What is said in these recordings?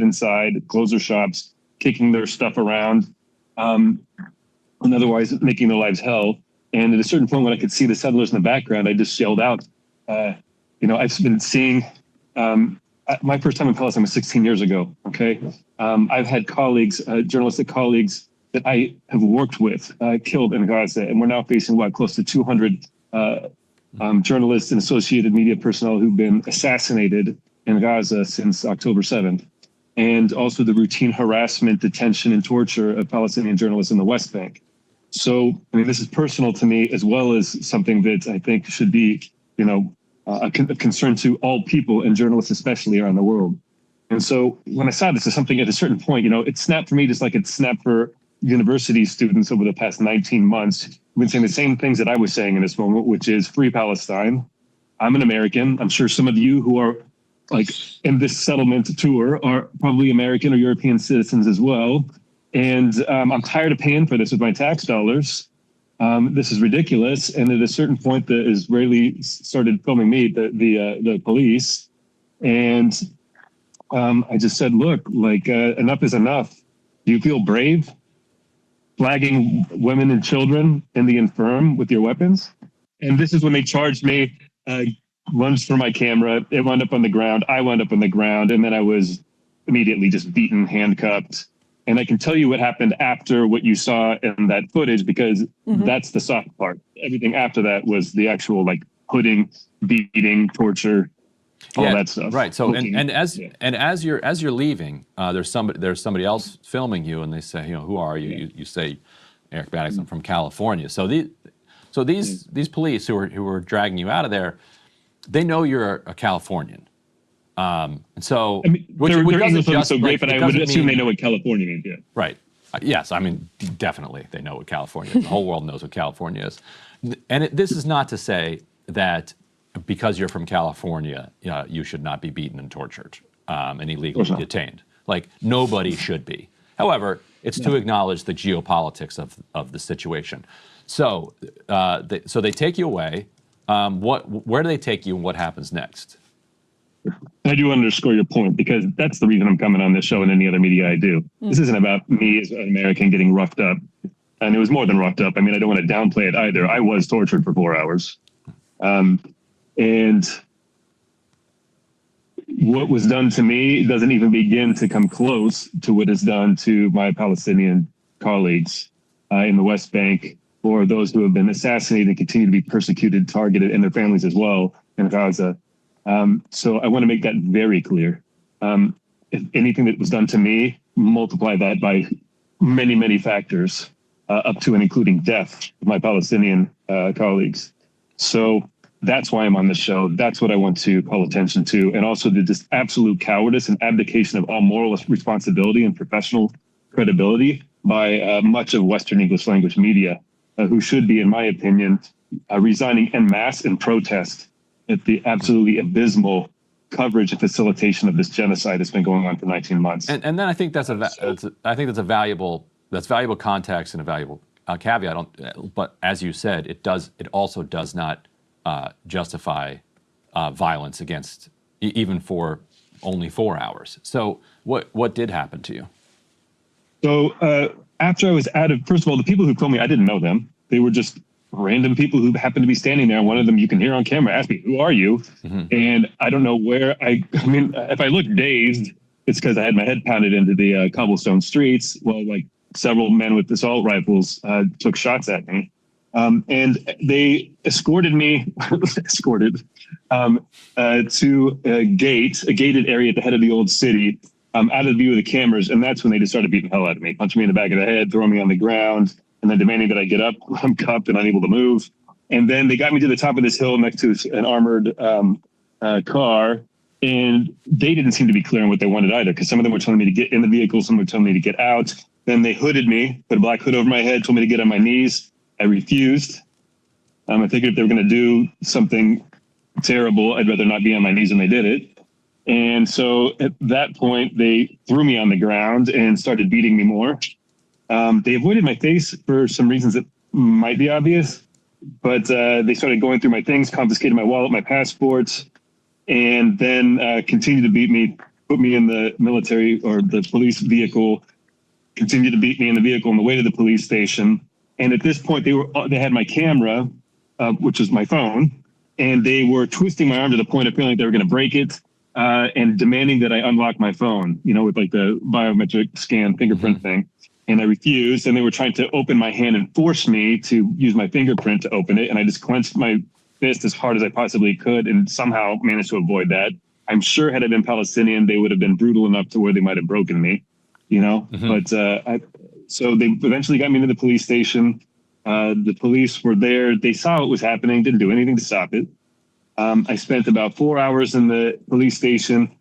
inside, close their shops, kicking their stuff around, and otherwise making their lives hell. And at a certain point when I could see the settlers in the background, I just yelled out, I've been seeing, my first time in Palestine was 16 years ago, okay? I've had colleagues, journalistic colleagues that I have worked with killed in Gaza, and we're now facing, close to 200 journalists and associated media personnel who've been assassinated in Gaza since October 7th. And also the routine harassment, detention, and torture of Palestinian journalists in the West Bank. So, this is personal to me, as well as something that I think should be, a concern to all people and journalists, especially around the world. And so when I saw this as something at a certain point, it snapped for me just like it snapped for university students over the past 19 months. I've been saying the same things that I was saying in this moment, which is free Palestine. I'm an American. I'm sure some of you who are in this settlement tour are probably American or European citizens as well. And I'm tired of paying for this with my tax dollars. This is ridiculous. And at a certain point, the Israelis started filming me, the police. And I just said, look, enough is enough. Do you feel brave flagging women and children and the infirm with your weapons? And this is when they charged me, lunged for my camera. It wound up on the ground. I wound up on the ground. And then I was immediately just beaten, handcuffed. And I can tell you what happened after what you saw in that footage, because that's the soft part. Everything after that was the actual hooding, beating, torture, all that stuff. Right. So as you're leaving, there's somebody else filming you, and they say, who are you? You say, Eric Baddox, I'm from California. So these police who are dragging you out of there, they know you're a Californian. And so, their English isn't so great, but I would assume they know what California means. Yeah. Right. Yes. Definitely they know what California is. The whole world knows what California is. And this is not to say that because you're from California, you should not be beaten and tortured and illegally detained. Nobody should be. However, it's to acknowledge the geopolitics of the situation. So, they take you away. Where do they take you, and what happens next? I do underscore your point, because that's the reason I'm coming on this show and any other media I do. This isn't about me as an American getting roughed up. And it was more than roughed up. I don't want to downplay it either. I was tortured for 4 hours. And what was done to me doesn't even begin to come close to what is done to my Palestinian colleagues in the West Bank, or those who have been assassinated and continue to be persecuted, targeted, and their families as well in Gaza. So I want to make that very clear. If anything that was done to me, multiply that by many, many factors, up to and including death of my Palestinian colleagues. So that's why I'm on the show. That's what I want to call attention to. And also the just absolute cowardice and abdication of all moral responsibility and professional credibility by much of Western English language media, who should be, in my opinion, resigning en masse in protest at the absolutely abysmal coverage and facilitation of this genocide that's been going on for 19 months. And then I think that's a valuable context and a valuable caveat. But as you said, it also does not justify violence against even for only 4 hours. So what did happen to you? So after I was out of, first of all, the people who filmed me, I didn't know them. They were just random people who happened to be standing there. And one of them, you can hear on camera, asked me, "Who are you?" And I don't know where if I look dazed, it's because I had my head pounded into the cobblestone streets while several men with assault rifles took shots at me. And they escorted me, to a gated area at the head of the old city, out of the view of the cameras. And that's when they just started beating the hell out of me, punching me in the back of the head, throwing me on the ground, and then demanding that I get up. I'm cuffed and unable to move. And then they got me to the top of this hill next to an armored car. And they didn't seem to be clear on what they wanted either, because some of them were telling me to get in the vehicle, some were telling me to get out. Then they hooded me, put a black hood over my head, told me to get on my knees. I refused. I figured if they were going to do something terrible, I'd rather not be on my knees when they did it. And so at that point, they threw me on the ground and started beating me more. They avoided my face for some reasons that might be obvious, but they started going through my things, confiscated my wallet, my passports, and then continued to beat me put me in the military or the police vehicle, continued to beat me in the vehicle on the way to the police station. And at this point, they had my camera, which was my phone, and they were twisting my arm to the point of feeling like they were going to break it, and demanding that I unlock my phone, with like the biometric scan fingerprint thing. And I refused, and they were trying to open my hand and force me to use my fingerprint to open it. And I just clenched my fist as hard as I possibly could and somehow managed to avoid that. I'm sure had I been Palestinian, they would have been brutal enough to where they might have broken me, But so they eventually got me to the police station. The police were there. They saw what was happening, didn't do anything to stop it. I spent about 4 hours in the police station,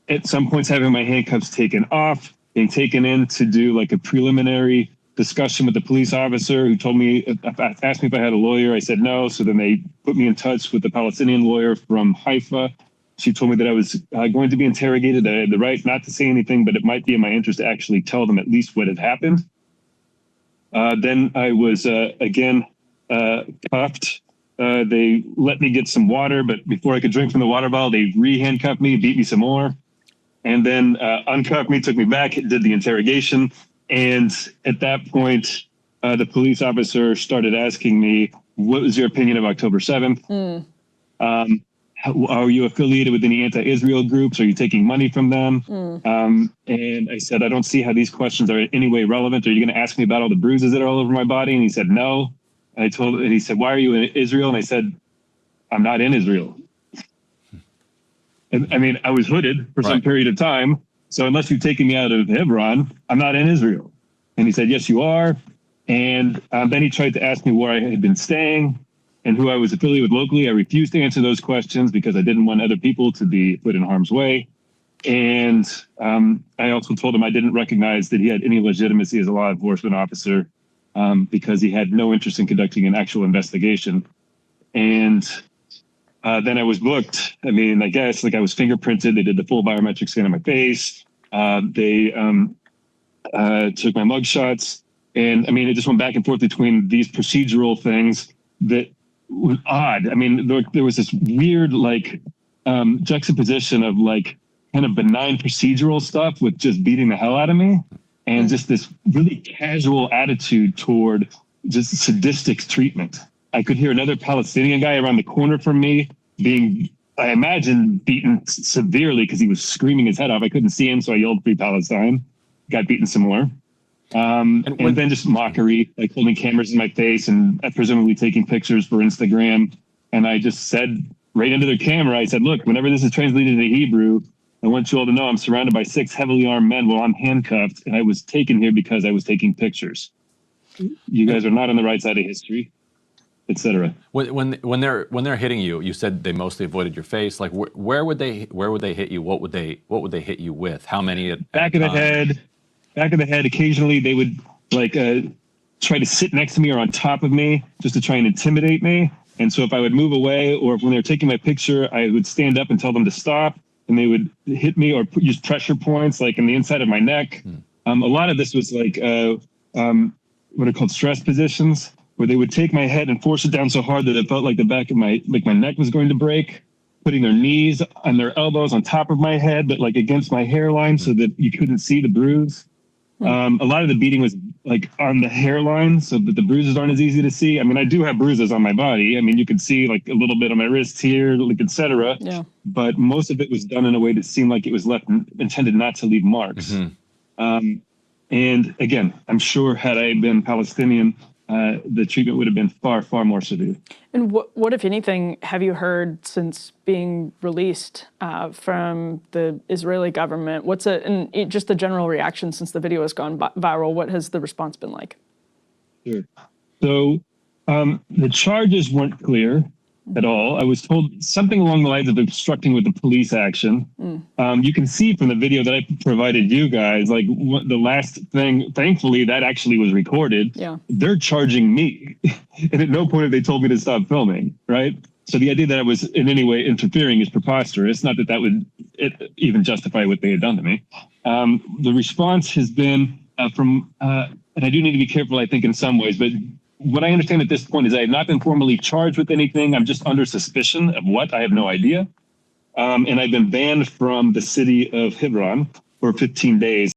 at some points having my handcuffs taken off, being taken in to do like a preliminary discussion with the police officer who asked me if I had a lawyer. I said no. So then they put me in touch with the Palestinian lawyer from Haifa. She told me that I was going to be interrogated. I had the right not to say anything, but it might be in my interest to actually tell them at least what had happened. Then I was again cuffed. They let me get some water, but before I could drink from the water bottle, they re-handcuffed me, beat me some more, and then uncuffed me, took me back, did the interrogation. And at that point, the police officer started asking me, what was your opinion of October 7th? Are you affiliated with any anti-Israel groups? Are you taking money from them? And I said, I don't see how these questions are in any way relevant. Are you going to ask me about all the bruises that are all over my body? And he said, no. And he said, why are you in Israel? And I said, I'm not in Israel. And I mean, I was hooded for some period of time. So unless you've taken me out of Hebron, I'm not in Israel. And he said, yes, you are. And then he tried to ask me where I had been staying and who I was affiliated with locally. I refused to answer those questions because I didn't want other people to be put in harm's way. And I also told him I didn't recognize that he had any legitimacy as a law enforcement officer because he had no interest in conducting an actual investigation. And then I was booked. I mean, I guess like I was fingerprinted. They did the full biometric scan of my face. They took my mug shots. And I mean, it just went back and forth between these procedural things that was odd. I mean, there was this weird like juxtaposition of like kind of benign procedural stuff with just beating the hell out of me, and just this really casual attitude toward just sadistic treatment. I could hear another Palestinian guy around the corner from me being, I imagine, beaten severely because he was screaming his head off. I couldn't see him, so I yelled "Free Palestine." Got beaten some more. And then just mockery, like holding cameras in my face and presumably taking pictures for Instagram. And I just said right into their camera, I said, look, whenever this is translated into Hebrew, I want you all to know I'm surrounded by 6 heavily armed men while I'm handcuffed. And I was taken here because I was taking pictures. You guys are not on the right side of history, etc. When they're hitting you, you said they mostly avoided your face. Like where would they hit you? What would they hit you with? How many? Back of the head. Back of the head. Occasionally they would like try to sit next to me or on top of me just to try and intimidate me. And so if I would move away, or when they were taking my picture, I would stand up and tell them to stop, and they would hit me or use pressure points like in the inside of my neck. A lot of this was like what are called stress positions, where they would take my head and force it down so hard that it felt like the back of my neck was going to break, putting their knees and their elbows on top of my head, but like against my hairline so that you couldn't see the bruise. A lot of the beating was like on the hairline so that the bruises aren't as easy to see. I mean, I do have bruises on my body. I mean, you can see like a little bit on my wrist here, like, et cetera. Yeah. But most of it was done in a way that seemed like it was intended not to leave marks. And again, I'm sure had I been Palestinian, the treatment would have been far, far more severe. And what, if anything, have you heard since being released from the Israeli government? Just the general reaction since the video has gone viral? What has the response been like? Sure. So the charges weren't clear at all. I was told something along the lines of obstructing with the police action. You can see from the video that I provided you guys, like the last thing, thankfully that actually was recorded. Yeah. They're charging me. And at no point have they told me to stop filming, right? So the idea that I was in any way interfering is preposterous. Not that that would even justify what they had done to me. The response has been and I do need to be careful, I think, in some ways, but what I understand at this point is I have not been formally charged with anything. I'm just under suspicion of what, I have no idea. and I've been banned from the city of Hebron for 15 days.